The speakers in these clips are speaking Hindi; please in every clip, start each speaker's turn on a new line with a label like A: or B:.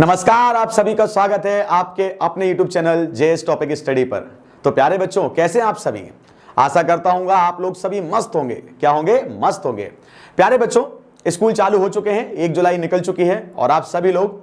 A: नमस्कार, आप सभी का स्वागत है आपके अपने YouTube channel JS topic study पर। तो प्यारे बच्चों, कैसे हैं आप सभी? आशा करता हूं आप लोग सभी मस्त होंगे। क्या होंगे? मस्त होंगे। प्यारे बच्चों, स्कूल चालू हो चुके हैं, 1 जुलाई निकल चुकी है और आप सभी लोग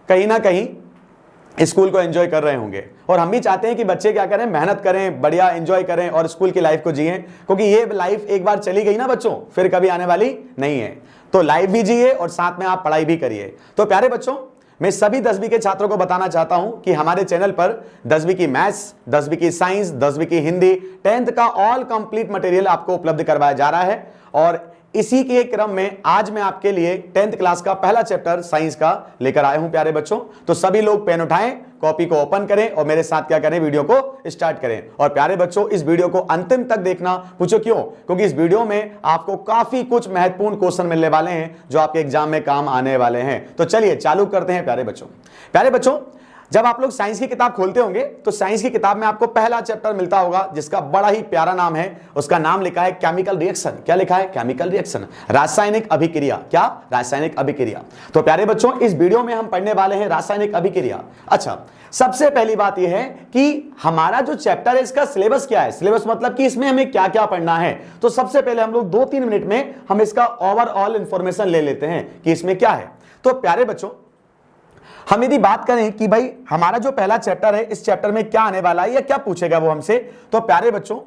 A: कहीं ना कहीं स्कूल को एंजॉय कर रहे होंगे। और हम भी चाहते हैं कि बच्चे क्या करें, मेहनत करें, बढ़िया एंजॉय करें और स्कूल की लाइफ को जिएं, क्योंकि ये लाइफ एक बार चली गई ना बच्चों, फिर कभी आने वाली नहीं है। तो लाइफ भी जिए और साथ में आप पढ़ाई भी करिए। तो प्यारे बच्चों, मैं सभी 10वीं के छात्रों को बताना चाहता हूं कि हमारे चैनल पर 10वीं की मैथ्स, 10वीं की साइंस, 10वीं की हिंदी, 10th का ऑल कंप्लीट मटेरियल आपको उपलब्ध करवाया जा रहा है। और इसी के क्रम में आज मैं आपके लिए 10th क्लास का पहला चैप्टर साइंस का लेकर आया हूं। प्यारे बच्चों, तो सभी लोग पेन उठाएं, कॉपी को ओपन करें और मेरे साथ क्या करें, वीडियो को स्टार्ट करें। और प्यारे बच्चों, इस वीडियो को अंतिम तक देखना। पूछो क्यों? क्योंकि इस वीडियो में आपको काफी कुछ महत्वपूर्ण क्वेश्चन मिलने वाले हैं जो आपके एग्जाम में काम आने वाले हैं। तो चलिए चालू करते हैं। प्यारे बच्चों, जब आप लोग साइंस की किताब खोलते होंगे तो साइंस की किताब में आपको पहला चैप्टर मिलता होगा जिसका बड़ा ही प्यारा नाम है। उसका नाम लिखा है केमिकल रिएक्शन। क्या लिखा है? केमिकल रिएक्शन, रासायनिक अभिक्रिया। क्या? रासायनिक अभिक्रिया। तो प्यारे बच्चों, इस वीडियो में हम पढ़ने वाले हैं रासायनिक अभिक्रिया। अच्छा, सबसे पहली बात यह है कि हमारा जो चैप्टर है इसका सिलेबस क्या है। सिलेबस मतलब कि इसमें हमें क्या क्या पढ़ना है। तो सबसे पहले हम लोग 2-3 मिनट में हम इसका ओवरऑल इंफॉर्मेशन ले लेते हैं कि इसमें क्या है। तो प्यारे बच्चों, हम यदि बात करें कि भाई हमारा जो पहला चैप्टर है, इस चैप्टर में क्या आने वाला है या क्या पूछेगा वो हमसे, तो प्यारे बच्चों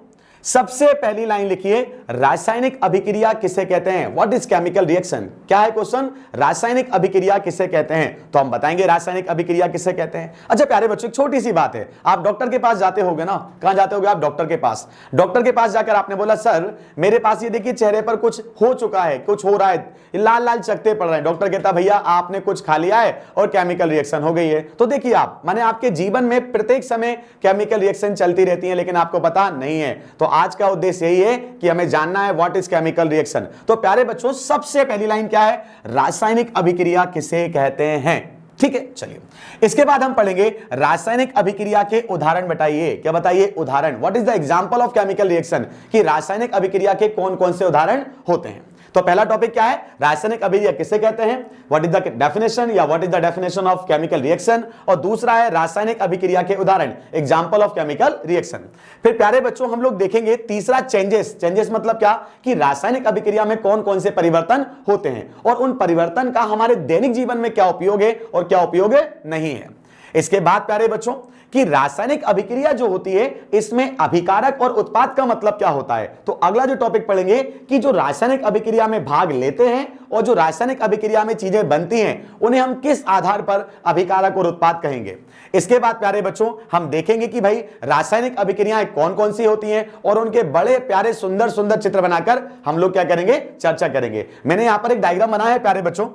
A: सबसे पहली लाइन लिखिए, रासायनिक अभिक्रिया किसे कहते हैं? What is chemical reaction? क्या है क्वेश्चन? रासायनिक अभिक्रिया किसे कहते हैं? तो हम बताएंगे रासायनिक अभिक्रिया किसे कहते हैं। अच्छा प्यारे बच्चों, एक छोटी सी बात है, आप डॉक्टर के पास जाते होगे ना। कहां जाते होगे आप? डॉक्टर के पास। डॉक्टर के पास जाकर आपने बोला, सर मेरे पास ये देखिए चेहरे पर कुछ हो चुका है, कुछ हो रहा है, लाल लाल चकत्ते पड़ रहे हैं। डॉक्टर कहता भैया आपने कुछ खा लिया है और केमिकल रिएक्शन हो गई है। तो देखिए आप, माने आपके जीवन में प्रत्येक समय केमिकल रिएक्शन चलती रहती है लेकिन आपको पता नहीं है। तो आज का उद्देश्य यही है कि हमें जानना है व्हाट इज केमिकल रिएक्शन। तो प्यारे बच्चों, सबसे पहली लाइन क्या है? रासायनिक अभिक्रिया किसे कहते हैं। ठीक है, चलिए इसके बाद हम पढ़ेंगे रासायनिक अभिक्रिया के उदाहरण बताइए। क्या बताइए? उदाहरण। What is the example of chemical reaction, कि रासायनिक अभिक्रिया के कौन कौन से उदाहरण होते हैं। तो पहला टॉपिक क्या है? रासायनिक अभिक्रिया किसे कहते हैं, व्हाट इज द डेफिनेशन या what is the definition of chemical reaction. और दूसरा है रासायनिक अभिक्रिया के उदाहरण, एग्जांपल ऑफ केमिकल रिएक्शन। फिर प्यारे बच्चों हम लोग देखेंगे तीसरा चेंजेस। चेंजेस मतलब क्या, कि रासायनिक अभिक्रिया में कौन कौन से परिवर्तन होते हैं और उन परिवर्तन का हमारे दैनिक जीवन में क्या उपयोग है और क्या उपयोग नहीं है। इसके बाद प्यारे बच्चों, कि रासायनिक अभिक्रिया जो होती है इसमें अभिकारक और उत्पाद का मतलब क्या होता है। तो अगला जो टॉपिक पढ़ेंगे कि जो रासायनिक अभिक्रिया में भाग लेते हैं और जो रासायनिक अभिक्रिया में चीजें बनती हैं उन्हें हम किस आधार पर अभिकारक और उत्पाद कहेंगे। इसके बाद प्यारे बच्चों हम देखेंगे कि भाई रासायनिक अभिक्रियाएं कौन कौन सी होती हैं और उनके बड़े प्यारे सुंदर सुंदर चित्र बनाकर हम लोग क्या करेंगे, चर्चा करेंगे। मैंने यहां पर एक डायग्राम बनाया है प्यारे बच्चों,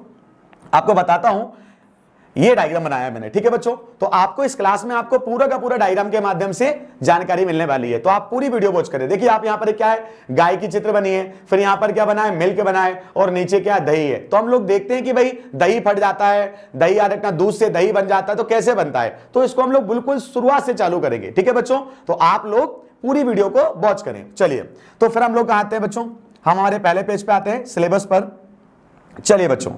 A: आपको बताता हूं। ये डायग्राम बनाया है मैंने, ठीक है बच्चों। तो आपको इस क्लास में आपको पूरा का पूरा डायग्राम के माध्यम से जानकारी मिलने वाली है, तो आप पूरी वीडियो वॉच करें। देखिए आप यहां पर क्या है, गाय की चित्र बनी है, फिर यहां पर क्या बना है, मिल्क बना है और नीचे क्या दही है। तो हम लोग देखते हैं कि भाई दही फट जाता है, दही याद रखना दूध से दही बन जाता है, तो कैसे बनता है। तो इसको हम लोग बिल्कुल शुरुआत से चालू करेंगे, ठीक है बच्चों। तो आप लोग पूरी वीडियो को वॉच करें। चलिए तो फिर हम लोग कहां आते हैं बच्चों, हम हमारे पहले पेज पे आते हैं सिलेबस पर। चलिए बच्चों,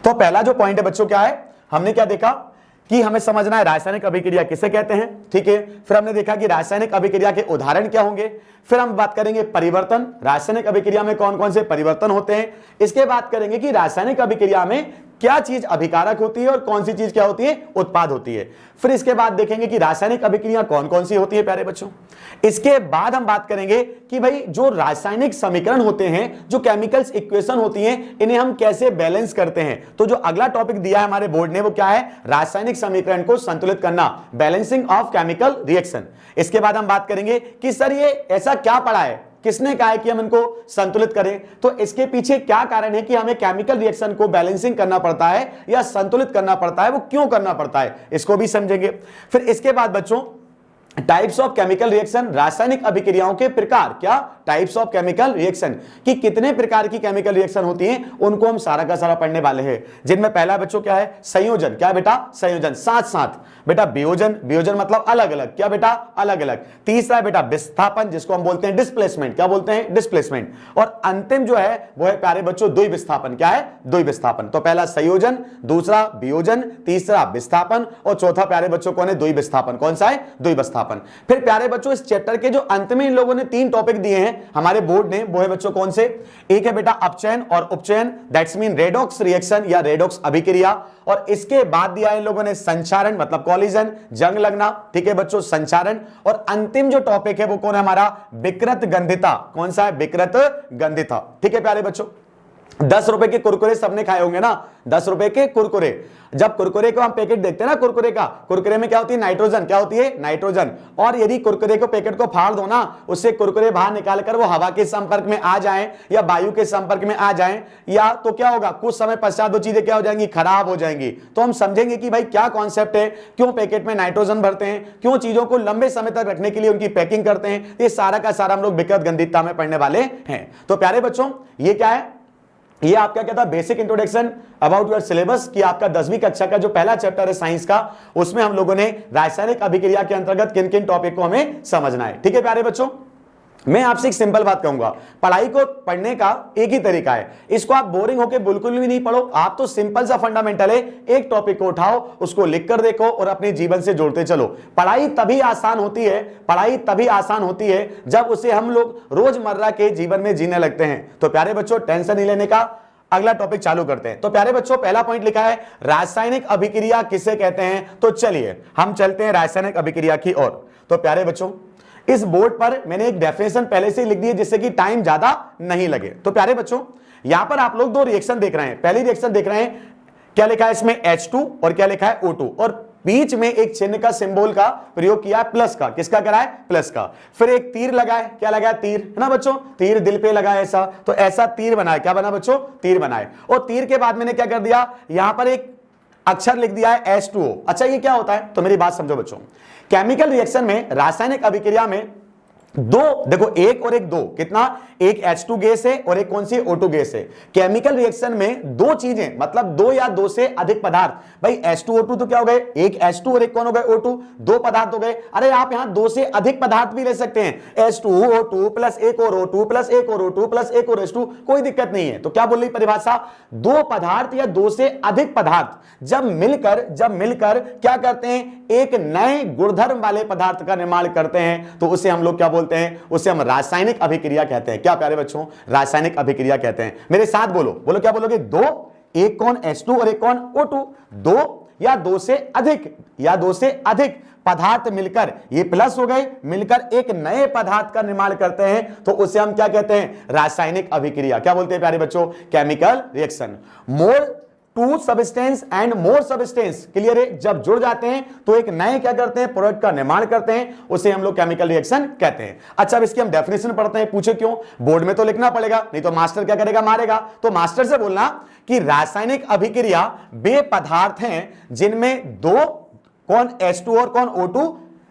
A: तो पहला जो पॉइंट है बच्चों क्या है, हमने क्या देखा कि हमें समझना है रासायनिक अभिक्रिया किसे कहते हैं। ठीक है, फिर हमने देखा कि रासायनिक अभिक्रिया के उदाहरण क्या होंगे। फिर हम बात करेंगे परिवर्तन, रासायनिक अभिक्रिया में कौन कौन से परिवर्तन होते हैं। इसके बाद करेंगे कि रासायनिक अभिक्रिया में क्या चीज अभिकारक होती है और कौन सी चीज क्या होती है, उत्पाद होती है। फिर इसके बाद देखेंगे कि रासायनिक अभिक्रिया कौन कौन सी होती है प्यारे बच्चों। इसके बाद हम बात करेंगे कि भाई जो रासायनिक समीकरण होते हैं, जो केमिकल्स इक्वेशन होती हैं, इन्हें हम कैसे बैलेंस करते हैं। तो जो अगला टॉपिक दिया है हमारे बोर्ड ने वो क्या है, रासायनिक समीकरण को संतुलित करना, बैलेंसिंग ऑफ केमिकल रिएक्शन। इसके बाद हम बात करेंगे कि सर ये ऐसा क्या पढ़ा है, किसने कहा है कि हम इनको संतुलित करें, तो इसके पीछे क्या कारण है कि हमें केमिकल रिएक्शन को बैलेंसिंग करना पड़ता है या संतुलित करना पड़ता है, वो क्यों करना पड़ता है, इसको भी समझेंगे। फिर इसके बाद बच्चों टाइप्स ऑफ केमिकल रिएक्शन, रासायनिक अभिक्रियाओं के प्रकार। क्या? टाइप्स ऑफ केमिकल रिएक्शन, कि कितने प्रकार की केमिकल रिएक्शन होती हैं, उनको हम सारा का सारा पढ़ने वाले हैं। जिनमें पहला बच्चों क्या है? संयोजन। क्या बेटा? संयोजन। साथ साथ बेटा वियोजन, वियोजन मतलब अलग अलग। क्या बेटा? अलग अलग। तीसरा है बेटा विस्थापन, जिसको हम बोलते हैं डिस्प्लेसमेंट। क्या बोलते हैं? डिस्प्लेसमेंट। और अंतिम जो है वो है प्यारे बच्चों द्विविस्थापन। क्या है? द्विविस्थापन। तो पहला संयोजन, दूसरा वियोजन, तीसरा विस्थापन और चौथा प्यारे बच्चों कौन है? द्विविस्थापन। कौन सा है? द्विविस्थापन। फिर प्यारे बच्चों इस चैप्टर के जो अंत में इन लोगों ने 3 टॉपिक दिए हैं हमारे बोर्ड ने, वो है बच्चों कौन से? एक है बेटा अपचयन और उपचयन, दैट्स मीन रेडॉक्स रिएक्शन या रेडॉक्स अभिक्रिया। और इसके बाद दिया इन लोगों ने संचारण मतलब कॉलिजन, जंग लगना। ठीक है बच्चों, संचारण। और अंतिम जो टॉपिक है वो कौन है हमारा? विकृत गंधिता। कौन सा है? विकृत गंधिता। ठीक है प्यारे बच्चों, 10 रुपए के कुरकुरे सबने खाए होंगे ना, 10 रुपए के कुरकुरे। जब कुरकुरे को हम पैकेट देखते हैं ना कुरकुरे का, कुरकुरे में क्या होती है? नाइट्रोजन। क्या होती है? नाइट्रोजन। और यदि कुरकुरे को पैकेट को फाड़ दो ना, उससे कुरकुरे बाहर निकालकर वो हवा के संपर्क में आ जाएं या वायु के संपर्क में आ जाएं, या तो क्या होगा? कुछ समय पश्चात वो चीजें क्या हो जाएंगी? खराब हो जाएंगी। तो हम समझेंगे कि भाई क्या कॉन्सेप्ट है, क्यों पैकेट में नाइट्रोजन भरते हैं, क्यों चीजों को लंबे समय तक रखने के लिए उनकी पैकिंग करते हैं। ये सारा का सारा हम लोग विकृत गंधितता में पढ़ने वाले हैं। तो प्यारे बच्चों ये क्या है? ये आपका क्या था? Basic introduction about your syllabus, कि आपका 10वीं कक्षा का जो पहला चैप्टर है साइंस का, उसमें हम लोगों ने रासायनिक अभिक्रिया के अंतर्गत किन किन टॉपिक को हमें समझना है। ठीक है प्यारे बच्चों, मैं आपसे एक सिंपल बात कहूंगा, पढ़ाई को पढ़ने का एक ही तरीका है, इसको आप बोरिंग होकर बिल्कुल भी नहीं पढ़ो। आप तो सिंपल सा फंडामेंटल है, एक टॉपिक को उठाओ, उसको लिख कर देखो और अपने जीवन से जोड़ते चलो। पढ़ाई तभी आसान होती है, पढ़ाई तभी आसान होती है जब उसे हम लोग रोजमर्रा के जीवन में जीने लगते हैं। तो प्यारे बच्चों टेंशन नहीं लेने का, अगला टॉपिक चालू करते हैं। तो प्यारे बच्चों पहला पॉइंट लिखा है रासायनिक अभिक्रिया किसे कहते हैं। तो चलिए हम चलते हैं रासायनिक अभिक्रिया की ओर। तो प्यारे बच्चों इस बोर्ड पर मैंने एक डेफिनेशन पहले से लिख दी है, जिससे कि टाइम ज्यादा नहीं लगे। तो प्यारे बच्चों यहां पर आप लोग 2 रिएक्शन देख रहे हैं। पहली रिएक्शन देख रहे हैं, क्या लिखा है इसमें? H2 और क्या लिखा है? O2। और बीच में एक चिन्ह का सिंबल का प्रयोग किया है, प्लस का। किसका करा है? प्लस का। फिर एक तीर लगा है, क्या लगा है? तीर, है ना बच्चों? तीर दिल पे लगा है ऐसा, तो ऐसा तीर बना है। क्या बना बच्चों? तीर बना है। और तीर के बाद मैंने क्या कर दिया? यहां पर एक अक्षर लिख दिया है H2O। अच्छा ये क्या होता है? तो मेरी बात समझो बच्चों, केमिकल रिएक्शन में, रासायनिक अभिक्रिया में 2, देखो 1 और 1 2, कितना? एक H2 गैस है और एक कौन सी? O2 गैस है। केमिकल रिएक्शन में 2 चीजें, मतलब 2 या 2 से अधिक पदार्थ। भाई H2O2 तो क्या हो गए? एक H2 और एक कौन हो गए? O2, 2 पदार्थ हो गए। अरे आप यहां 2 से अधिक पदार्थ भी ले सकते हैं, H2O2 प्लस एक और O2 प्लस एक और O2 प्लस एक और H2, कोई दिक्कत नहीं है। तो क्या बोल रही परिभाषा? 2 पदार्थ या 2 से अधिक पदार्थ जब मिलकर क्या करते हैं? एक नए गुणधर्म वाले पदार्थ का निर्माण करते हैं, तो उसे हम लोग क्या बोलते हैं? उसे हम रासायनिक अभिक्रिया कहते हैं। क्या प्यारे बच्चों? रासायनिक अभिक्रिया कहते हैं। मेरे साथ बोलो, बोलो क्या बोलोगे? 2, एक कौन? H2 और एक कौन? O2। 2 या 2 से अधिक पदार्थ मिलकर, ये प्लस हो गए, मिलकर एक नए पदार्थ का निर्माण करते हैं, तो उसे हम क्या कहते हैं? रासायनिक अभिक्रिया। क्या बोलते हैं प्यारे बच्चों? Chemical reaction. More 2 substance and more substance, clear है? जब जुड़ जाते हैं तो एक नए क्या करते हैं? प्रोडक्ट का निर्माण करते हैं, उसे हम लोग केमिकल रिएक्शन कहते हैं। अच्छा अब इसकी हम डेफिनेशन पढ़ते हैं। पूछे क्यों? बोर्ड में तो लिखना पड़ेगा, नहीं तो मास्टर क्या करेगा? मारेगा। तो मास्टर से बोलना कि रासायनिक अभिक्रिया वे पदार्थ हैं जिनमें 2 कौन? H2 और कौन? O2,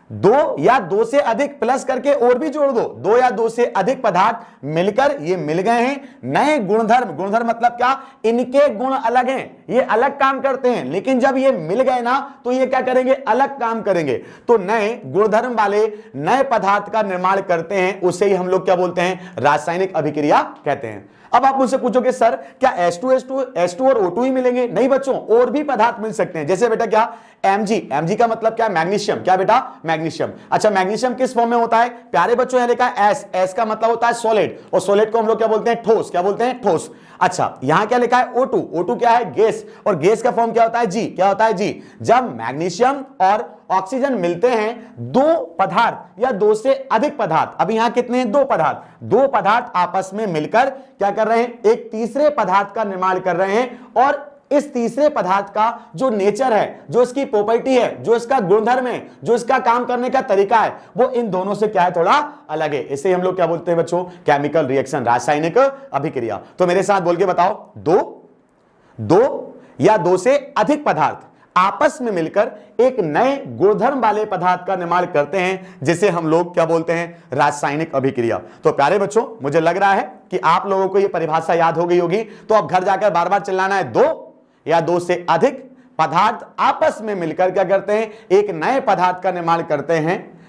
A: 2 या 2 से अधिक प्लस करके और भी जोड़ दो, 2 या 2 से अधिक पदार्थ मिलकर ये मिल गए हैं नए गुणधर्म। गुणधर्म मतलब क्या? इनके गुण अलग हैं, ये अलग काम करते हैं, लेकिन जब ये मिल गए ना तो ये क्या करेंगे? अलग काम करेंगे। तो नए गुणधर्म वाले नए पदार्थ का निर्माण करते हैं, उसे ही हम लोग क्या बोलते हैं? रासायनिक अभिक्रिया कहते हैं। अब आप मुझसे पूछोगे सर क्या H2 और O2 ही मिलेंगे? नहीं बच्चों, और भी पदार्थ मिल सकते हैं। जैसे बेटा क्या? Mg का मतलब क्या? मैग्नीशियम। क्या बेटा? मैग्नीशियम। अच्छा मैग्नीशियम किस फॉर्म में होता है? प्यारे बच्चों यहां लिखा है S का मतलब होता है सॉलिड, और सॉलिड को हम लोग क्या बोलते हैं? ठोस। क्या बोलते हैं? ठोस। अच्छा यहां क्या लिखा है? O2 क्या है? गैस, और गैस का फॉर्म क्या होता है? G। क्या होता है? G। जब मैग्नीशियम और ऑक्सीजन मिलते हैं, 2 पदार्थ या 2 से अधिक पदार्थ, अभी यहां कितने हैं? 2 पदार्थ, 2 पदार्थ आपस में मिलकर क्या कर रहे हैं? एक तीसरे पदार्थ का निर्माण कर रहे हैं, और इस तीसरे पदार्थ का जो नेचर है, जो इसकी प्रॉपर्टी है, जो इसका गुणधर्म है, जो इसका काम करने का तरीका है, वो इन दोनों से क्या है? थोड़ा अलग है। इसे हम लोग क्या बोलते हैं बच्चों? केमिकल रिएक्शन, रासायनिक अभिक्रिया। तो मेरे साथ बोल के बताओ, 2 या 2 से अधिक पदार्थ। आपस में मिलकर एक नए गुणधर्म वाले पदार्थ का निर्माण करते हैं, जिसे हम लोग क्या बोलते हैं, रासायनिक अभिक्रिया। तो प्यारे बच्चों, मुझे लग रहा है कि आप लोगों को यह परिभाषा याद हो गई होगी। तो अब घर जाकर बार बार चिल्लाना है, दो या दो से अधिक पदार्थ आपस में मिलकर क्या करते हैं, एक नए पदार्थ का निर्माण करते हैं,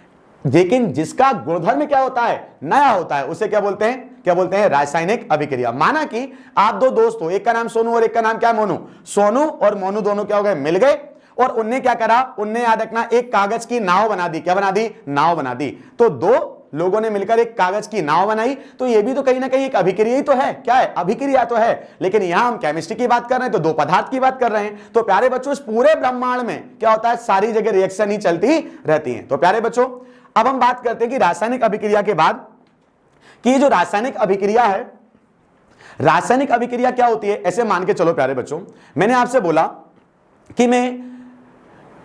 A: लेकिन जिसका गुणधर्म क्या होता है, नया होता है। उसे क्या बोलते हैं, क्या बोलते हैं, रासायनिक अभिक्रिया। माना कि आप दो दोस्त हो, एक का नाम सोनू और एक का नाम क्या है, मोनू। सोनू और मोनू दोनों क्या हो गए, मिल गए, और उनने क्या करा, उनने याद रखना एक कागज की नाव बना दी। क्या बना दी, नाव बना दी। तो दो लोगों ने मिलकर एक कागज की नाव बनाई, तो ये भी तो कहीं ना कहीं एक अभिक्रिया ही तो है। क्या है, अभिक्रिया तो है। लेकिन यहां हम केमिस्ट्री की बात कर रहे हैं, तो दो पदार्थ की बात कर रहे हैं। तो प्यारे बच्चों, इस पूरे ब्रह्मांड में क्या होता है, सारी जगह रिएक्शन ही चलती रहती है। तो प्यारे बच्चों, अब हम बात करते हैं कि रासायनिक अभिक्रिया के बाद कि जो रासायनिक अभिक्रिया है, रासायनिक अभिक्रिया क्या होती है। ऐसे मान के चलो प्यारे बच्चों, मैंने आपसे बोला कि मैं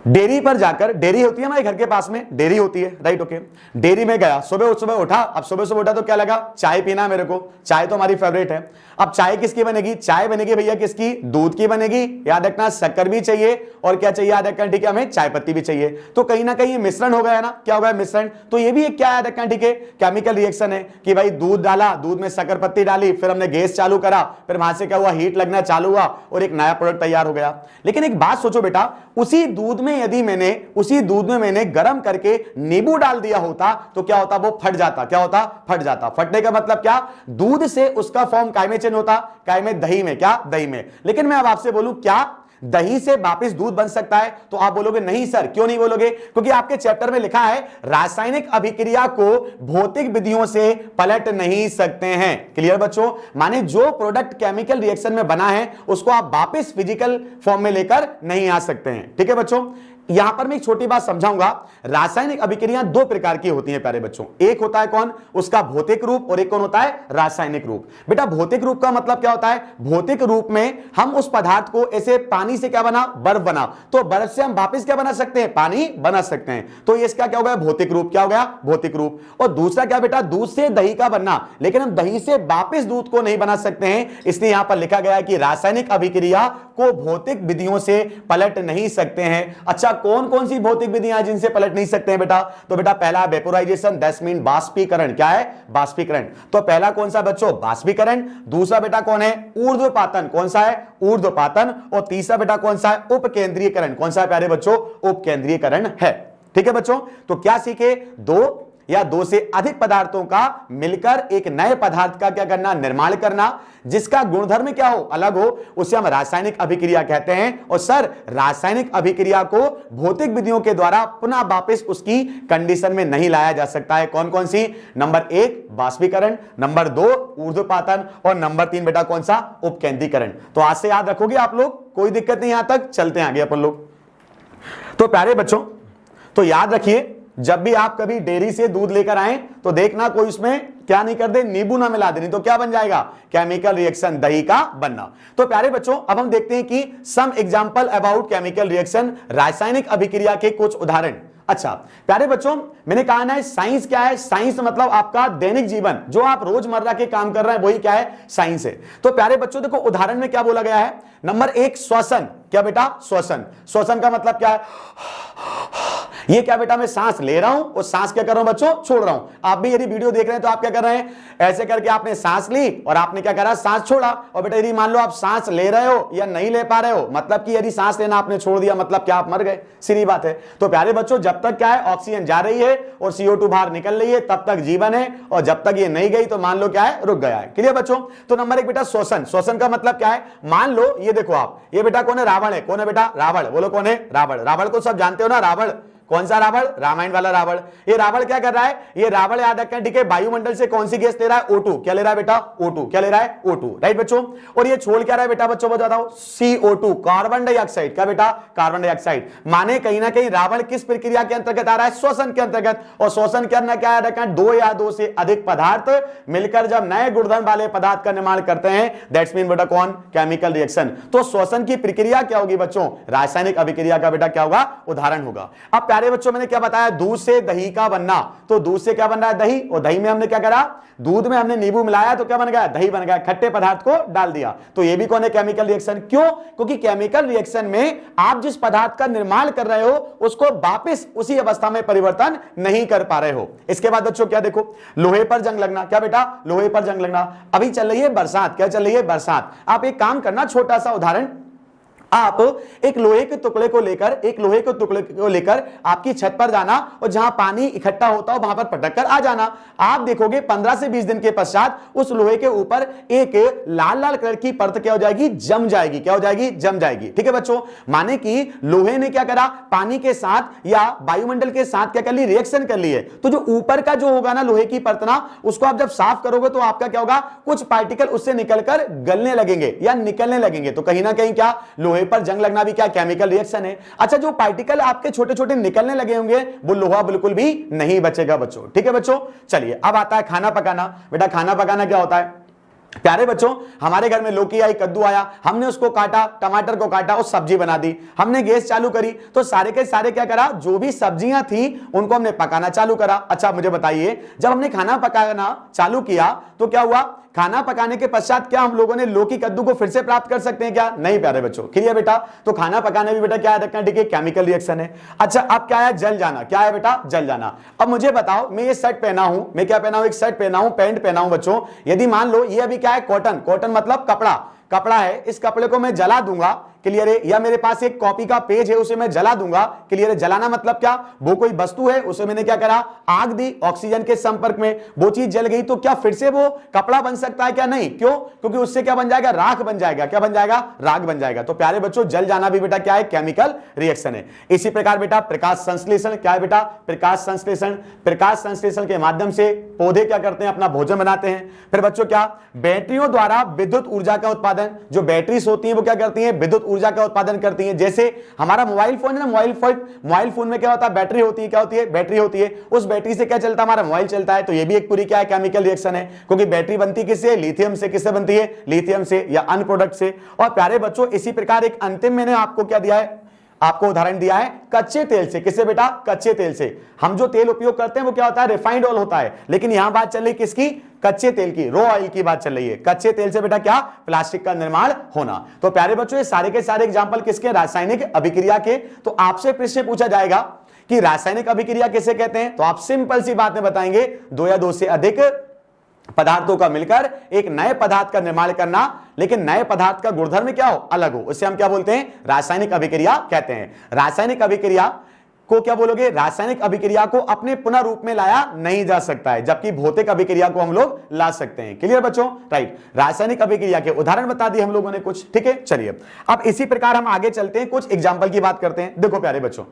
A: डेयरी पर जाकर, डेयरी होती है हमारे घर के पास में, डेयरी होती है, राइट, ओके। डेयरी में गया, सुबह उठा। अब सुबह उठा तो क्या लगा, चाय पीना मेरे को, चाय तो हमारी फेवरेट है। अब चाय किसकी बनेगी, चाय बनेगी भैया किसकी, दूध की बनेगी। याद रखना शक्कर भी चाहिए और क्या चाहिए, याद रखना, ठीक है, हमें चाय पत्ती भी चाहिए। तो कहीं ना कहीं मिश्रण हो गया ना, क्या हो गया, मिश्रण। तो ये भी एक क्या याद रखना, ठीक है, केमिकल रिएक्शन है कि भाई दूध डाला, दूध में शक्कर पत्ती डाली, फिर हमने गैस चालू करा, फिर वहां से क्या हुआ, हीट लगना चालू हुआ और एक नया प्रोडक्ट तैयार हो गया। लेकिन एक बात सोचो बेटा, उसी दूध में यदि मैंने गर्म करके नींबू डाल दिया होता तो क्या होता, वो फट जाता। क्या होता, फट जाता। फटने का मतलब क्या, दूध से उसका फॉर्म काय में चेंज होता, काय में, दही में। क्या, दही में। लेकिन मैं अब आपसे बोलूं, क्या दही से वापस दूध बन सकता है? तो आप बोलोगे नहीं सर। क्यों नहीं बोलोगे? क्योंकि आपके चैप्टर में लिखा है रासायनिक अभिक्रिया को भौतिक विधियों से पलट नहीं सकते हैं। क्लियर बच्चों? माने जो प्रोडक्ट केमिकल रिएक्शन में बना है उसको आप वापस फिजिकल फॉर्म में लेकर नहीं आ सकते हैं। ठीक है बच्चों, यहां पर मैं एक छोटी बात समझाऊंगा। रासायनिक अभिक्रियाएं दो प्रकार की होती हैं प्यारे बच्चों। एक होता है कौन, उसका भौतिक रूप, और एक कौन होता है, रासायनिक रूप। बेटा भौतिक रूप का मतलब क्या होता है? भौतिक रूप में हम उस पदार्थ को ऐसे पानी से क्या बना, बर्फ बना, तो बर्फ से हम वापस क्या बना सकते हैं, पानी बना सकते हैं। तो इसका क्या हो गया, भौतिक रूप। क्या हो गया, भौतिक रूप। और दूसरा क्या बेटा, दूध से दही का बनना, लेकिन हम दही से वापस दूध को नहीं बना सकते हैं, इसलिए यहां पर लिखा गया है कि रासायनिक अभिक्रिया को भौतिक विधियों से पलट नहीं सकते हैं। अच्छा, कौन कौन सी भौतिक विधियां जिनसे पलट नहीं सकते हैं बेटा? तो बेटा पहला वेपोराइजेशन, दैट्स मीन बाष्पीकरण। क्या है, बाष्पीकरण। तो पहला कौन सा बच्चों, बाष्पीकरण। दूसरा बेटा कौन है, ऊर्ध्वपातन। कौन सा है, ऊर्ध्वपातन। और तीसरा बेटा कौन सा है, उपकेंद्रीयकरण। कौन सा है प्यारे बच्चों, उपकेंद्रीयकरण है। ठीक है बच्चों, तो क्या सीखे, दो या दो से अधिक पदार्थों का मिलकर एक नए पदार्थ का क्या करना, निर्माण करना, जिसका गुणधर्म क्या हो, अलग हो, उसे हम रासायनिक अभिक्रिया कहते हैं। और सर रासायनिक अभिक्रिया को भौतिक विधियों के द्वारा पुनः वापस उसकी कंडीशन में नहीं लाया जा सकता है। कौन कौन सी? नंबर 1 बाष्पीकरण, नंबर 2 ऊर्ध्वपातन, और नंबर 3 बेटा कौन सा, उपकेंद्रीकरण। तो आज से याद रखोगे आप लोग, कोई दिक्कत नहीं। यहां तक चलते हैं आगे अपन लोग। तो प्यारे बच्चों, तो याद रखिए, जब भी आप कभी डेयरी से दूध लेकर आए तो देखना कोई उसमें क्या नहीं कर दे, नींबू ना मिला दे, नहीं तो क्या बन जाएगा, केमिकल रिएक्शन, दही का बनना। तो प्यारे बच्चों, अब हम देखते हैं कि some example about chemical reaction, रासायनिक अभिक्रिया के कुछ उदाहरण। अच्छा प्यारे बच्चों, मैंने कहा ना साइंस क्या है, साइंस मतलब आपका दैनिक जीवन, जो आप रोजमर्रा के काम कर रहे हैं वही क्या है, साइंस है। तो प्यारे बच्चों देखो उदाहरण में क्या बोला गया है, नंबर 1 श्वसन। क्या बेटा, श्वसन। श्वसन का मतलब क्या है, ये क्या बेटा, मैं सांस ले रहा हूं और सांस क्या कर रहा हूं बच्चों, छोड़ रहा हूं। आप भी यदि वीडियो देख रहे हैं तो आप क्या कर रहे हैं, ऐसे करके आपने सांस ली और आपने क्या करा, सांस छोड़ा। और बेटा यदि मान लो आप सांस ले रहे हो या नहीं ले पा रहे हो, मतलब कि यदि सांस लेना आपने छोड़ दिया मतलब क्या, आप मर गए, सीधी बात है। तो प्यारे बच्चों, जब तक क्या है, ऑक्सीजन जा रही है और CO2 बाहर निकल रही है तब तक जीवन है, और जब तक ये नहीं गई तो मान लो क्या है, रुक गया है। क्लियर बच्चों? तो नंबर 1 बेटा श्वसन। श्वसन का मतलब क्या है, मान लो ये देखो आप, ये बेटा कौन है, रावण है। कौन है बेटा, रावण। बोलो कौन है, रावण। रावण को सब जानते हो ना, रावण कौन सा रावण, रामायण वाला रावण। ये रावण क्या कर रहा है, ये रावण याद रखें, ठीक है, वायुमंडल से कौन सी गैस ले रहा है, O2। क्या ले रहा है बेटा, O2। क्या ले रहा है, O2, राइट बच्चों। और ये छोड़ क्या रहा है बेटा, बच्चों बताओ, CO2, कार्बन डाइऑक्साइड। क्या बेटा, कार्बन डाइऑक्साइड। माने कहीं ना कहीं रावण किस प्रक्रिया के अंतर्गत आ रहा है, श्वसन के अंतर्गत। और श्वसन करना क्या याद रखें, दो या दो से अधिक पदार्थ मिलकर जब नए गुणधर्म वाले पदार्थ का निर्माण करते हैं, दैट्स मीन बेटा कौन, केमिकल रिएक्शन। तो श्वसन की प्रक्रिया क्या होगी बच्चों, रासायनिक अभिक्रिया का बेटा क्या होगा, उदाहरण होगा। अब प्यारे बच्चों मैंने क्या बताया, दूध से दही का बनना, तो दूध से क्या बन रहा है, दही, और दही में हमने क्या करा, दूध में हमने नींबू मिलाया तो क्या बन गया, दही बन गया, खट्टे पदार्थ को डाल दिया। तो ये भी कौन है, केमिकल रिएक्शन। क्यों, क्योंकि केमिकल रिएक्शन में आप जिस पदार्थ का निर्माण कर रहे हो उसको वापस उसी अवस्था में परिवर्तन नहीं कर पा रहे हो। इसके बाद बच्चों क्या देखो, लोहे पर जंग लगना, क्या बेटा, लोहे पर जंग लगना। अभी चल रही है बरसात, क्या चल रही है, बरसात। आप एक काम करना, छोटा सा उदाहरण, आप एक लोहे के टुकड़े को लेकर आपकी छत पर जाना और जहां पानी इकट्ठा होता हो वहां पर पटक कर आ जाना। आप देखोगे 15 से 20 दिन के पश्चात उस लोहे के ऊपर एक लाल लाल कलर की परत क्या हो जाएगी, जम जाएगी। क्या हो जाएगी, जम जाएगी। ठीक है बच्चों, माने कि लोहे ने क्या करा, पानी के साथ या वायुमंडल के साथ क्या कर ली, रिएक्शन कर ली है। तो जो ऊपर का जो होगा ना लोहे की परत ना, उसको आप जब साफ करोगे तो आपका क्या होगा, कुछ पार्टिकल उससे निकलकर गलने लगेंगे या निकलने लगेंगे। तो कहीं ना कहीं क्या, लोहे पर जंग लगना भी क्या, केमिकल रिएक्शन है। अच्छा, जो पार्टिकल आपके छोटे छोटे निकलने लगे होंगे वो लोहा बिल्कुल भी नहीं बचेगा बच्चों। ठीक है बच्चों, चलिए अब आता है खाना पकाना। बेटा खाना पकाना क्या होता है, प्यारे बच्चों, हमारे घर में लौकी आई, कद्दू आया, हमने उसको काटा, टमाटर को काटा और सब्जी बना दी। हमने गैस चालू करी तो सारे के सारे क्या करा, जो भी सब्जियां थी उनको हमने पकाना चालू करा। अच्छा मुझे बताइए, जब हमने खाना पकाना चालू किया तो क्या हुआ, खाना पकाने के पश्चात क्या हम लोगों ने लौकी कद्दू को फिर से प्राप्त कर सकते हैं क्या, नहीं प्यारे बच्चों। क्लियर बेटा, तो खाना पकाने भी बेटा क्या है रखना, ठीक है, केमिकल रिएक्शन है। अच्छा अब क्या है, जल जाना। क्या है बेटा, जल जाना। अब मुझे बताओ, मैं ये शर्ट पहना हूं, मैं क्या पहना हूं, एक शर्ट पहना हूं, पैंट पहना हूं बच्चों। यदि मान लो ये अभी क्या है, कॉटन, कॉटन मतलब कपड़ा है, इस कपड़े को मैं जला दूंगा, क्लियर है, या मेरे पास एक कॉपी का पेज है उसे मैं जला दूंगा, क्लियर है। जलाना मतलब क्या, वो कोई वस्तु है उसे मैंने क्या करा, आग दी, ऑक्सीजन के संपर्क में वो चीज जल गई, तो क्या फिर से वो कपड़ा बन सकता है क्या, नहीं। क्यों, क्योंकि उससे क्या बन जाएगा, राख बन जाएगा। क्या बन जाएगा, राख बन जाएगा। तो प्यारे बच्चों जल जाना भी बेटा क्या है, केमिकल रिएक्शन है। इसी प्रकार बेटा प्रकाश संश्लेषण, क्या है बेटा, प्रकाश संश्लेषण। प्रकाश संश्लेषण के माध्यम से पौधे क्या करते हैं, अपना भोजन बनाते हैं। फिर बच्चों क्या, बैटरियों द्वारा विद्युत ऊर्जा का उत्पादन, जो बैटरीज होती हैं वो क्या करती हैं, विद्युत ऊर्जा का उत्पादन करती हैं। जैसे हमारा मोबाइल फोन है ना, मोबाइल फोन में क्या होता है, बैटरी होती है। क्या होती है, बैटरी होती है। उस बैटरी से क्या चलता है, हमारा मोबाइल चलता है। तो ये भी एक पूरी क्या है, केमिकल रिएक्शन है, क्योंकि बैटरी बनती किससे, लिथियम से। किससे बनती है, लिथियम से या अन्य प्रोडक्ट से। और प्यारे बच्चों इसी प्रकार एक अंतिम मैंने आपको क्या दिया है, आपको उदाहरण दिया है कच्चे तेल से। किससे बेटा, कच्चे तेल से। हम जो तेल उपयोग करते हैं वो क्या होता है, रिफाइंड ऑयल होता है, लेकिन यहां बात चल रही किसकी, कच्चे तेल की, रॉ ऑयल की बात चल रही है। कच्चे तेल से बेटा क्या, प्लास्टिक का निर्माण होना। तो प्यारे बच्चों ये सारे के सारे एग्जांपल किसके, रासायनिक अभिक्रिया के। तो आपसे प्रश्न पूछा जाएगा कि रासायनिक अभिक्रिया किसे कहते हैं, तो आप सिंपल सी बात में बताएंगे, दो या दो से अधिक पदार्थों का मिलकर एक नए पदार्थ का निर्माण करना, लेकिन नए पदार्थ का गुणधर्म क्या हो, अलग हो, उसे हम क्या बोलते हैं, रासायनिक अभिक्रिया कहते हैं। रासायनिक अभिक्रिया को क्या बोलोगे, रासायनिक अभिक्रिया को अपने पुनः रूप में लाया नहीं जा सकता है, जबकि भौतिक अभिक्रिया को हम लोग ला सकते हैं। क्लियर बच्चों, राइट। रासायनिक अभिक्रिया के उदाहरण बता दिए हम लोगों ने कुछ, ठीक है। चलिए अब इसी प्रकार हम आगे चलते हैं, कुछ एग्जाम्पल की बात करते हैं। देखो प्यारे बच्चों,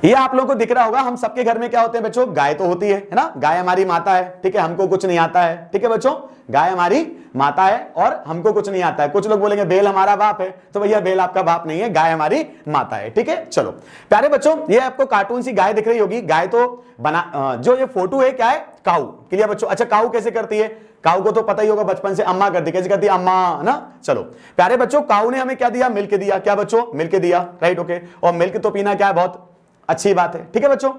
A: ये आप लोगों को दिख रहा होगा, हम सबके घर में क्या होते हैं बच्चों, गाय तो होती है ना, गाय हमारी माता है, ठीक है, हमको कुछ नहीं आता है, ठीक है बच्चों, गाय हमारी माता है और हमको कुछ नहीं आता है। कुछ लोग बोलेंगे बैल हमारा बाप है, तो भैया बैल आपका बाप नहीं है, गाय हमारी माता है, ठीक है। चलो प्यारे बच्चों, ये आपको कार्टून सी गाय दिख रही होगी, गाय तो बना, जो ये फोटो है क्या है, काऊ। क्लियर बच्चों, अच्छा काऊ कैसे करती है, काऊ को तो पता ही होगा बचपन से, अम्मा करती, कैसे करती है, अम्मा ना। चलो प्यारे बच्चों, काऊ ने हमें क्या दिया, मिल्क दिया। क्या बच्चों, मिल्क दिया, राइट, ओके। और मिल्क तो पीना क्या है, बहुत अच्छी बात है, ठीक है बच्चों।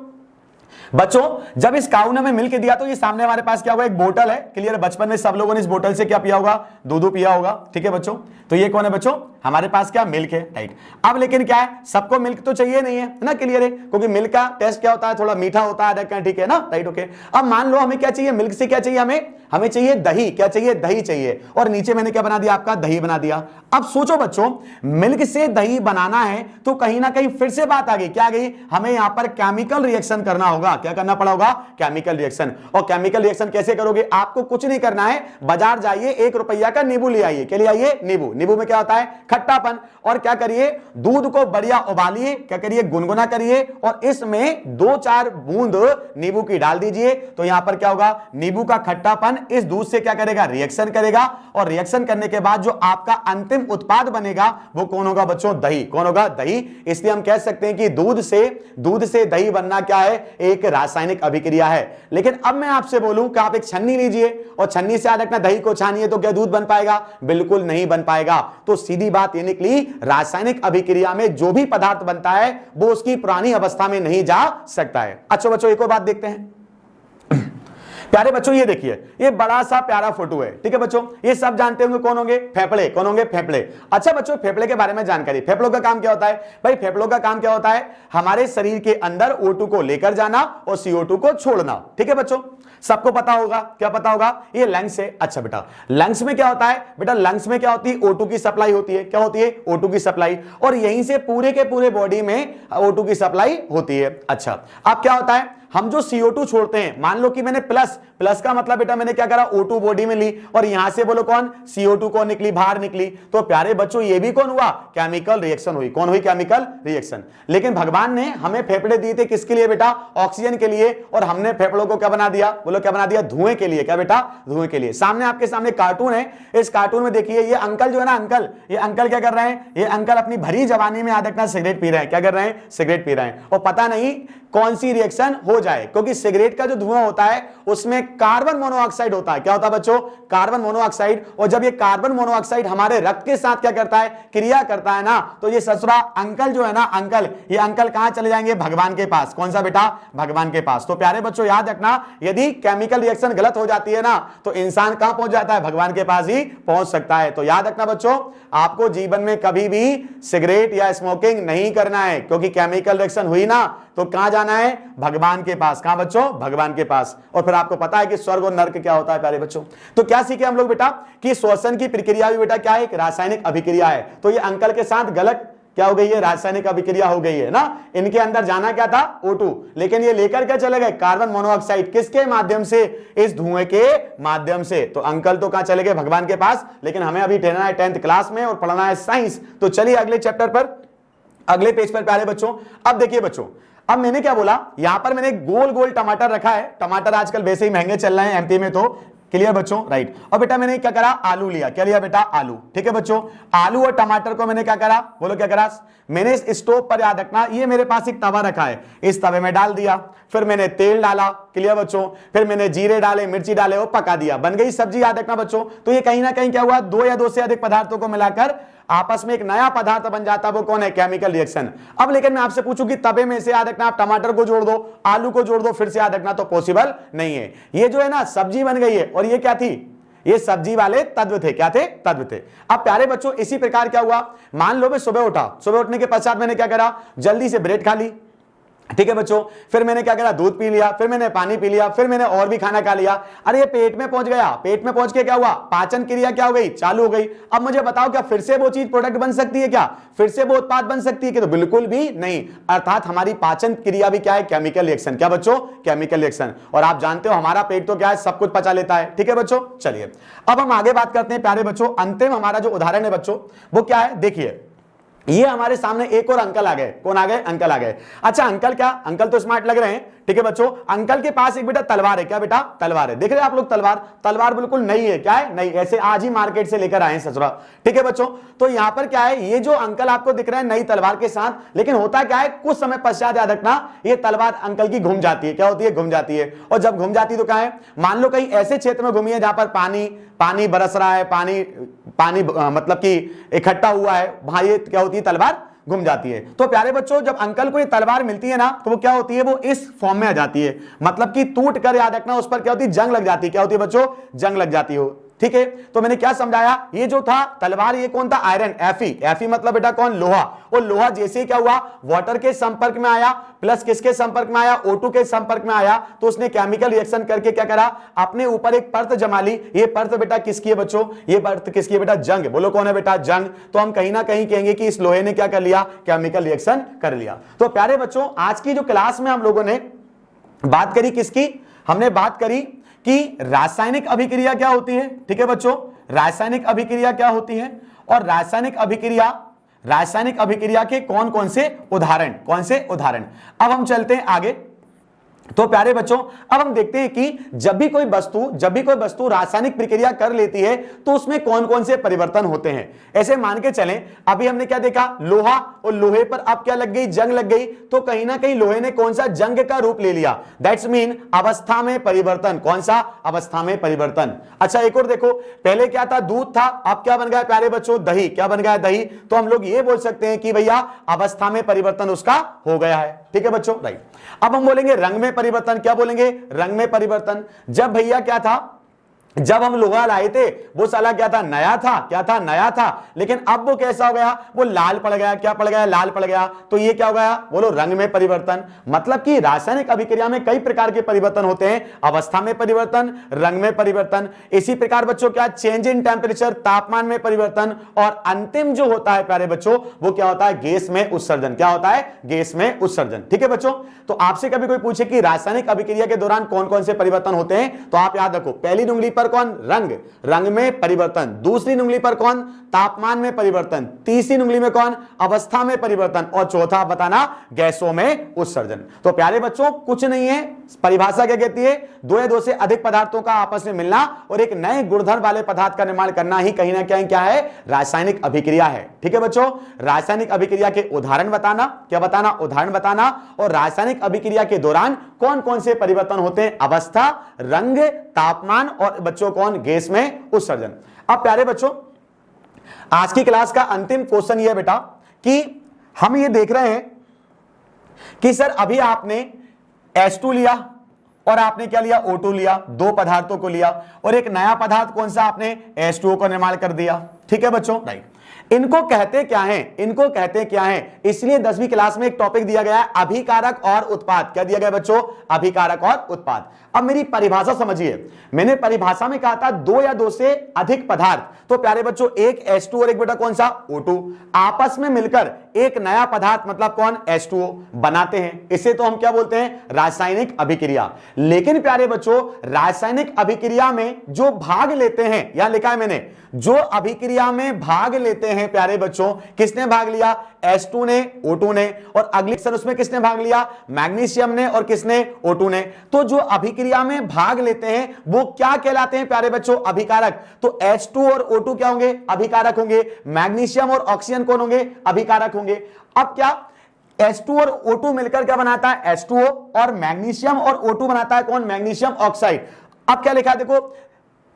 A: जब इस काऊ ने हमें मिल्क दिया तो ये सामने हमारे पास क्या होगा, एक बोतल है। क्लियर, बचपन में सब लोगों ने इस बोतल से क्या पिया होगा, दूध पिया होगा, ठीक है बच्चों। तो ये कौन है बच्चों, हमारे पास क्या, मिल्क है, राइट। अब लेकिन क्या है, सबको मिल्क तो चाहिए नहीं है ना, क्लियर है, क्योंकि मिल्क का टेस्ट क्या होता है, थोड़ा मीठा होता है, ठीक है ना, राइट, ओके। अब मान लो हमें क्या चाहिए, मिल्क से क्या चाहिए, हमें चाहिए दही। क्या चाहिए, दही चाहिए। और नीचे मैंने क्या बना दिया, आपका दही बना दिया। अब सोचो बच्चों, मिल्क से दही बनाना है तो कहीं ना कहीं फिर से बात आ गई, क्या आ गई, हमें यहां पर केमिकल रिएक्शन करना होगा। क्या करना पड़ा होगा, केमिकल रिएक्शन। और केमिकल रिएक्शन कैसे करोगे, आपको कुछ नहीं करना है, बाजार जाइए, 1 रुपया का नींबू ले आइए। क्या ले आइए, नींबू। नींबू में क्या होता है, खट्टापन। और क्या करिए, दूध को बढ़िया उबालिए, क्या करिए, गुनगुना करिए, और इसमें 2-4 बूंद नींबू की डाल दीजिए। तो यहां पर क्या होगा, नींबू का खट्टापन इस दूध से क्या करेगा, रिएक्शन करेगा। और रिएक्शन करने के बाद जो आपका अंतिम उत्पाद बनेगा वो कौन होगा बच्चों, दही। कौन होगा, दही। इसलिए हम कह सकते हैं कि दूध से दही बनना क्या है, एक रासायनिक अभिक्रिया है। लेकिन अब मैं आपसे बोलूं कि आप एक छन्नी लीजिए और छन्नी से याद रखना दही को छानिए तो क्या दूध बन पाएगा? बिल्कुल नहीं बन पाएगा। तो सीधी बात ये निकली, रासायनिक अभिक्रिया में जो भी पदार्थ बनता है वो उसकी पुरानी अवस्था में नहीं जा सकता है। अच्छा बच्चों, एक और बात देखते हैं। प्यारे बच्चों ये देखिए, ये बड़ा सा प्यारा फोटो है, ठीक है बच्चों। ये सब जानते होंगे कौन होंगे? फेफड़े। कौन होंगे? फेफड़े। अच्छा बच्चों, फेफड़े के बारे में जानकारी। फेफड़ों का काम क्या होता है? भाई फेफड़ों का काम क्या होता है? हमारे शरीर के अंदर O2 को लेकर जाना और CO2 को छोड़ना, ठीक है बच्चों। सबको पता होगा, क्या पता होगा? ये लंग्स है। अच्छा बेटा, लंग्स में क्या होता है? बेटा लंग्स में क्या होती है? O2 की सप्लाई होती है। क्या होती है? O2 की सप्लाई। और यहीं से पूरे के पूरे बॉडी में O2 की सप्लाई होती है। अच्छा, अब क्या होता है? हम जो CO2 छोड़ते हैं, मान लो कि मैंने प्लस का मतलब बेटा मैंने क्या करा? O2 बॉडी में ली और यहां से बोलो कौन? CO2 कौन निकली? बाहर निकली। तो प्यारे बच्चों ये भी कौन हुआ? केमिकल रिएक्शन हुई। कौन हुई? Chemical reaction. लेकिन भगवान ने हमें फेफड़े दिए थे किसके लिए बेटा? ऑक्सीजन के लिए। और हमने फेफड़ों को क्या बना दिया? बोलो क्या बना दिया? धुएं के लिए। क्या बेटा? धुएं के लिए। सामने आपके सामने कार्टून है, इस कार्टून में देखिए ये अंकल जो है ना, अंकल, ये अंकल क्या कर रहे हैं? ये अंकल अपनी भरी जवानी में याद रखना सिगरेट पी रहे हैं। क्या कर रहे हैं? सिगरेट पी रहे हैं। और पता नहीं कौन सी रिएक्शन हो जाए, क्योंकि सिगरेट का जो धुआं होता है उसमें कार्बन मोनोऑक्साइड होता है। क्या होता है बच्चों? Carbon monoxide. और जब ये कार्बन मोनोऑक्साइड हमारे रक्त के साथ क्या करता है? क्रिया करता है ना, तो ये ससुरा अंकल जो है ना, अंकल, ये अंकल कहां चले जाएंगे? भगवान के पास। कौन सा बेटा? भगवान के पास। तो प्यारे बच्चों याद रखना, यदि केमिकल रिएक्शन गलत हो जाती है ना, तो इंसान कहां पहुंच जाता है? भगवान के पास ही पहुंच सकता है। तो याद रखना बच्चों, आपको जीवन में कभी भी सिगरेट या स्मोकिंग नहीं करना है, क्योंकि केमिकल रिएक्शन हुई ना तो कहां जाना है? भगवान के पास। कहां बच्चों? भगवान के पास। और फिर आपको पता है कि स्वर्ग और नरक क्या होता है प्यारे बच्चों। तो क्या सीखे हम लोग बेटा? कि श्वसन की प्रक्रिया भी बेटा क्या है? एक रासायनिक अभिक्रिया है। तो ये अंकल के साथ गलत क्या हो गई है? रासायनिक अभिक्रिया हो गई है ना। इनके अंदर जाना क्या था? O2, लेकिन ये लेकर क्या चले गए? Carbon monoxide. किसके माध्यम से? इस धुएं के माध्यम से। तो अंकल तो कहां चले गए? भगवान के पास। लेकिन हमें अभी रहना है 10th क्लास में और पढ़ना है साइंस। तो चलिए अगले चैप्टर पर, अगले पेज पर प्यारे बच्चों। अब देखिए बच्चों, अब मैंने क्या बोला? यहां पर मैंने गोल गोल टमाटर रखा है। टमाटर आजकल वैसे ही महंगे चल रहे हैं एमपी में, तो क्लियर बच्चों? राइट। और बेटा मैंने क्या करा? आलू लिया। क्या लिया बेटा? आलू। ठीक है बच्चों, आलू और टमाटर को मैंने क्या करा? बोलो क्या करा? मैंने इस स्टोव पर, याद रखना, ये मेरे पास एक तवा रखा है, इस तवे में डाल दिया। फिर मैंने तेल डाला। क्लियर बच्चों? फिर मैंने जीरे डाले, मिर्ची डाले और पका दिया। बन गई सब्जी। याद रखना बच्चों। तो ये कहीं ना कहीं क्या हुआ? दो या दो से अधिक पदार्थों को मिलाकर आपस में एक नया पदार्थ बन जाता है। वो कौन है? Chemical reaction. अब लेकिन मैं आपसे पूछूं कि तवे में से याद रखना आप टमाटर को जोड़ दो, आलू को जोड़ दो, फिर से याद रखना, तो पॉसिबल नहीं है। ये जो है ना सब्जी बन गई है, और ये क्या थी? ये सब्जी वाले तत्व थे। क्या थे? तत्व थे। अब प्यारे बच्चों इसी प्रकार क्या हुआ? मान लो मैं सुबह उठा, सुबह उठने के पश्चात मैंने क्या करा? जल्दी से ब्रेड खा ली। ठीक है बच्चों, फिर मैंने क्या करा? दूध पी लिया, फिर मैंने पानी पी लिया, फिर मैंने और भी खाना खा लिया। अरे ये पेट में पहुंच गया। पेट में पहुंच के क्या हुआ? पाचन क्रिया क्या हो गई? चालू हो गई। अब मुझे बताओ, क्या फिर से वो चीज प्रोडक्ट बन सकती है? क्या फिर से वो उत्पाद बन सकती है? कि तो बिल्कुल भी नहीं। अर्थात हमारी पाचन क्रिया भी क्या है? Chemical reaction. क्या बच्चों? Chemical reaction. और आप जानते हो हमारा पेट तो क्या है? सब कुछ पचा लेता है। ठीक है बच्चों, चलिए अब हम आगे बात करते हैं प्यारे बच्चों। अंतिम हमारा जो उदाहरण है बच्चों, वो क्या है? देखिए, ये हमारे सामने एक और अंकल आ गए। कौन आ गए? अंकल आ गए। अच्छा अंकल क्या? अंकल तो स्मार्ट लग रहे हैं। ठीक है बच्चों, अंकल के पास एक बेटा तलवार है। क्या बेटा? तलवार है। देख रहे हैं आप लोग तलवार? तलवार बिल्कुल नई है। क्या है? नई। ऐसे आज ही मार्केट से लेकर आए हैं ससुरा। ठीक है बच्चों, तो यहां पर क्या है? ये जो अंकल आपको दिख रहा है नई तलवार के साथ, लेकिन होता क्या है? कुछ समय पश्चात याद रखना, ये तलवार अंकल की घूम जाती है। क्या होती है? घूम जाती है। और जब घूम जाती है तो क्या है? मान लो कहीं ऐसे क्षेत्र में घूमी है जहां पर पानी बरस रहा है, पानी मतलब कि इकट्ठा हुआ है, वहां ये क्या होती है? तलवार घूम जाती है। तो प्यारे बच्चों जब अंकल को ये तलवार मिलती है ना, तो वो क्या होती है? वो इस फॉर्म में आ जाती है। मतलब कि टूट कर, याद रखना, उस पर क्या होती है? जंग लग जाती है। क्या होती है बच्चों? जंग लग जाती हो। ठीक है, तो मैंने क्या समझाया? ये जो था तलवार, ये कौन था? आयरन। Fe मतलब बेटा कौन? लोहा। और लोहा जैसे ही क्या हुआ? वाटर के संपर्क में आया, प्लस किसके संपर्क में आया? O2 के संपर्क में आया, तो उसने केमिकल रिएक्शन करके क्या करा? अपने ऊपर एक परत जमा ली। ये परत बेटा किसकी है बच्चों? ये परत किसकी है बेटा? जंग। बोलो कौन है बेटा? जंग। तो हम कहीं ना कहीं कहेंगे कि इस लोहे ने क्या कर लिया? केमिकल रिएक्शन कर लिया। तो प्यारे बच्चों आज की जो क्लास में हम लोगों ने बात करी किसकी? हमने बात करी कि रासायनिक अभिक्रिया क्या होती है। ठीक है बच्चों, रासायनिक अभिक्रिया क्या होती है, और रासायनिक अभिक्रिया के कौन कौन से उदाहरण? अब हम चलते हैं आगे। तो प्यारे बच्चों अब हम देखते हैं कि जब भी कोई वस्तु रासायनिक प्रक्रिया कर लेती है तो उसमें कौन कौन से परिवर्तन होते हैं। ऐसे मान के चलें, अभी हमने क्या देखा, लोहा, और लोहे पर अब क्या लग गई, जंग लग गई, तो कहीं ना कहीं लोहे ने कौन सा, जंग का रूप ले लिया। दैट्स मीन अवस्था में परिवर्तन। कौन सा, अवस्था में परिवर्तन। अच्छा एक और देखो, पहले क्या था, दूध था, अब क्या बन गया प्यारे बच्चों, दही। क्या बन गया, दही। तो हम लोग ये बोल सकते हैं कि भैया अवस्था में परिवर्तन उसका हो गया है। ठीक है बच्चों, राइट। अब हम बोलेंगे रंग में परिवर्तन। क्या बोलेंगे, रंग में परिवर्तन। जब भैया क्या था, जब हम लोहा लाए थे वो साला क्या था, नया था। क्या था, नया था। लेकिन अब वो कैसा हो गया, वो लाल पड़ गया। क्या पड़ गया, लाल पड़ गया। तो ये क्या हो गया, बोलो रंग में परिवर्तन। मतलब कि रासायनिक अभिक्रिया में कई प्रकार के परिवर्तन होते हैं, अवस्था में परिवर्तन, रंग में परिवर्तन। इसी प्रकार बच्चों क्या, चेंज इन टेम्परेचर, तापमान में परिवर्तन, और अंतिम जो होता है प्यारे बच्चों वो क्या होता है, गैस में उत्सर्जन। क्या होता है, गैस में उत्सर्जन। ठीक है बच्चों, तो आपसे कभी कोई पूछे कि रासायनिक अभिक्रिया के दौरान कौन कौन से परिवर्तन होते हैं, तो आप याद रखो, पहली उंगली पर कौन, रंग, रंग में परिवर्तन। दूसरी उंगली पर कौन, तापमान में परिवर्तन। तीसरी उंगली में कौन, अवस्था में परिवर्तन। और चौथा बताना, गैसों में उत्सर्जन। तो प्यारे बच्चों कुछ नहीं है, परिभाषा क्या कहती है, दो या दो से अधिक पदार्थों का आपस में मिलना और एक नए गुणधर्म वाले पदार्थ का निर्माण करना ही कहीं ना कहीं क्या है, रासायनिक अभिक्रिया है। ठीक है बच्चों, रासायनिक अभिक्रिया के उदाहरण बताना। क्या बताना, उदाहरण बताना। और रासायनिक अभिक्रिया के दौरान कौन कौन से परिवर्तन होते हैं, अवस्था, रंग, तापमान, और बच्चों कौन, गैस में उत्सर्जन। अब प्यारे बच्चों आज की क्लास का अंतिम क्वेश्चन यह बेटा कि हम ये देख रहे हैं कि सर अभी आपने H2 लिया और आपने क्या लिया, O2 लिया, दो पदार्थों को लिया, और एक नया पदार्थ कौन सा, आपने H2O का निर्माण कर दिया। ठीक है बच्चों, राइट। इनको कहते क्या हैं, इनको कहते क्या हैं, इसलिए 10वीं क्लास में एक टॉपिक दिया गया है, अभिकारक और उत्पाद। क्या दिया गया बच्चों, अभिकारक और उत्पाद। अब मेरी परिभाषा समझिए, मैंने परिभाषा में कहा था दो या दो से अधिक पदार्थ, तो प्यारे बच्चों एक H2 और एक बेटा कौन सा, O2, आपस में मिलकर एक नया पदार्थ मतलब कौन, H2O बनाते हैं। इसे तो हम क्या बोलते हैं, रासायनिक अभिक्रिया। लेकिन प्यारे बच्चों रासायनिक अभिक्रिया में जो भाग लेते हैं, यहां लिखा है मैंने, जो अभिक्रिया में भाग लेते हैं प्यारे बच्चों, किसने भाग लिया, H2 ने, O2 ने, और अगली सर उसमें किसने भाग लिया, मैग्नीशियम ने, और किसने, O2 ने। तो जो अभिक्रिया में भाग लेते हैं वो क्या कहलाते हैं प्यारे बच्चों, अभिकारक। तो H2 और O2 क्या होंगे, अभिकारक होंगे। मैग्नीशियम और ऑक्सीजन कौन होंगे, अभिकारक होंगे। अब क्या, H2 और O2 मिलकर क्या बनाता है, H2O, और मैग्नीशियम और O2 बनाता है कौन, मैग्नीशियम ऑक्साइड। अब क्या लिखा है देखो,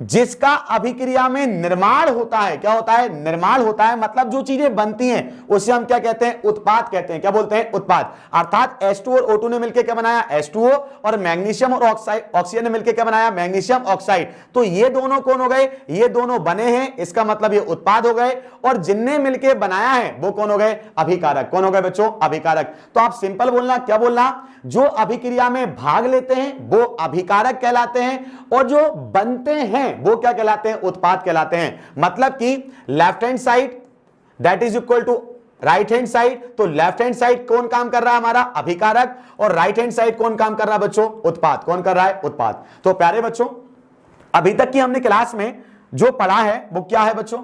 A: जिसका अभिक्रिया में निर्माण होता है, क्या होता है, निर्माण होता है, मतलब जो चीजें बनती हैं उसे हम क्या कहते हैं, उत्पाद कहते हैं। क्या बोलते हैं, उत्पाद। अर्थात H2 और O2 ने मिलकर क्या बनाया, H2O, और मैग्नीशियम और ऑक्सीजन ने मिलकर क्या बनाया, मैग्नीशियम ऑक्साइड। तो ये दोनों कौन हो गए, ये दोनों बने हैं, इसका मतलब ये उत्पाद हो गए, और जिनने मिलकर बनाया है वो कौन हो गए, अभिकारक। कौन हो गए बच्चों, अभिकारक। तो आप सिंपल बोलना, क्या बोलना, जो अभिक्रिया में भाग लेते हैं वो अभिकारक कहलाते हैं, और जो बनते हैं वो क्या कहलाते हैं, उत्पाद कहलाते हैं। मतलब कि left hand side that is equal to right hand side, तो लेफ्ट हैंड साइड कौन काम कर रहा है, हमारा अभिकारक, और राइट हैंड साइड कौन काम कर रहा है बच्चों, उत्पाद। कौन कर रहा है, उत्पाद। तो प्यारे बच्चों अभी तक की हमने क्लास में जो पढ़ा है वो क्या है बच्चों,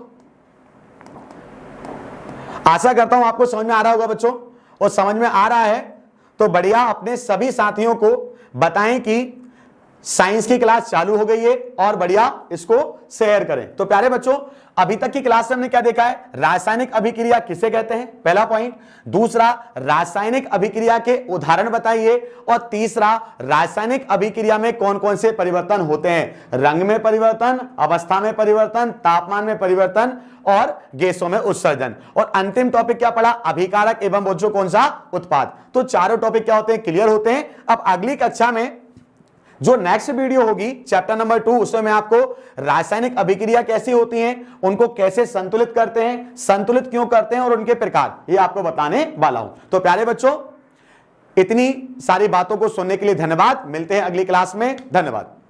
A: आशा करता हूं आपको समझ में आ रहा होगा बच्चों, और समझ में आ रहा है तो बढ़िया अपने सभी साथियों को बताएं कि साइंस की क्लास चालू हो गई है, और बढ़िया इसको शेयर करें। तो प्यारे बच्चों अभी तक की क्लास में हमने क्या देखा है, रासायनिक अभिक्रिया किसे कहते हैं, पहला पॉइंट। दूसरा, रासायनिक अभिक्रिया के उदाहरण बताइए। और तीसरा, रासायनिक अभिक्रिया में कौन कौन से परिवर्तन होते हैं, रंग में परिवर्तन, अवस्था में परिवर्तन, तापमान में परिवर्तन, और गैसों में उत्सर्जन। और अंतिम टॉपिक क्या पढ़ा, अभिकारक एवं बच्चों कौन सा, उत्पाद। तो चारों टॉपिक क्या होते हैं, क्लियर होते हैं। अब अगली कक्षा में जो नेक्स्ट वीडियो होगी चैप्टर नंबर 2, उसमें मैं आपको रासायनिक अभिक्रिया कैसी होती हैं, उनको कैसे संतुलित करते हैं, संतुलित क्यों करते हैं, और उनके प्रकार, ये आपको बताने वाला हूं। तो प्यारे बच्चों इतनी सारी बातों को सुनने के लिए धन्यवाद। मिलते हैं अगली क्लास में, धन्यवाद।